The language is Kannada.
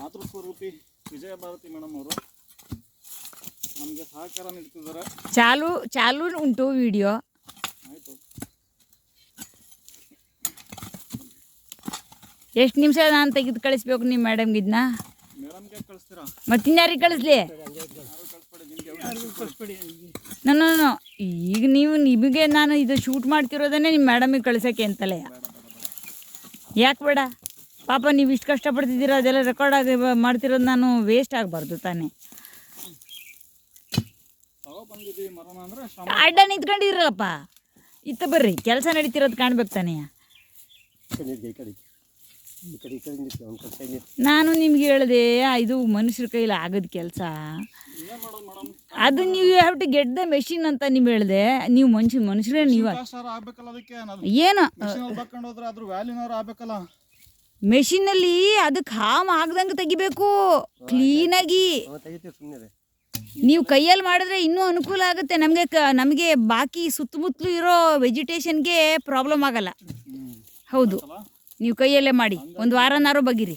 ಮಾತೃಸ್ವರೂಪಿ ವಿಜಯ ಭಾರತಿ ಮೇಡಮ್ ಅವರು ನಮಗೆ ಸಹಕಾರ ನೀಡ್ತಿದ್ದಾರೆ. ಚಾಲು ಉಂಟು ವಿಡಿಯೋ. ಆಯಿತು, ಎಷ್ಟು ನಿಮಿಷ ನಾನು ತೆಗೆದು ಕಳಿಸ್ಬೇಕು ನಿಮ್ಮ ಮೇಡಮ್ಗೆ ಇದನ್ನ? ಮೇಡಮ್ಗೆ ಕಳಿಸ್ತೀರಾ? ಮತ್ತೆ ಇನ್ಯಾರಿಗೆ ಕಳಿಸ್ಲಿ? ನಾನು ಈಗ ನಿಮಗೆ ನಾನು ಇದು ಶೂಟ್ ಮಾಡ್ತಿರೋದನ್ನೇ ನಿಮ್ಮ ಮೇಡಮಿಗೆ ಕಳ್ಸೋಕ್ಕೆ ಅಂತಲೇ. ಯಾಕೆ ಬೇಡ? ಪಾಪ ನೀವು ಇಷ್ಟು ಕಷ್ಟಪಡ್ತಿದ್ದೀರ, ಅದೆಲ್ಲ ರೆಕಾರ್ಡ್ ಆಗಿ ಮಾಡ್ತಿರೋದು ನಾನು ವೇಸ್ಟ್ ಆಗಬಾರ್ದು ತಾನೇ. ಅಡ್ಡ ನಿಂತ್ಕೊಂಡಿರಲ್ಲಪ್ಪ, ಇತ್ತ ಬರ್ರಿ, ಕೆಲಸ ನಡೀತಿರೋದು ಕಾಣ್ಬೇಕು ತಾನೇ. ನಾನು ನಿಮ್ಗೆ ಹೇಳಿದೆ ಇದು ಮನುಷ್ಯರ ಕೈಲಿ ಆಗೋದು ಕೆಲಸ. ಅದು ನೀವು have to get the machine ಅಂತ ನೀವು ಹೇಳಿದೆ. ನೀವು ಮನುಷ್ಯರೇ ನೀವು ಏನು ಮೆಷಿನಲ್ಲಿ ಅದಕ್ಕೆ ಹಾಮ್ ಆಗ್ದಂಗೆ ತೆಗಿಬೇಕು ಕ್ಲೀನಾಗಿ. ನೀವು ಕೈಯಲ್ಲಿ ಮಾಡಿದ್ರೆ ಇನ್ನೂ ಅನುಕೂಲ ಆಗುತ್ತೆ. ನಮಗೆ ಬಾಕಿ ಸುತ್ತಮುತ್ತಲು ಇರೋ ವೆಜಿಟೇಷನ್ಗೆ ಪ್ರಾಬ್ಲಮ್ ಆಗಲ್ಲ. ಹೌದು, ನೀವು ಕೈಯಲ್ಲೇ ಮಾಡಿ, ಒಂದು ವಾರನಾರು ಬಗಿರಿ.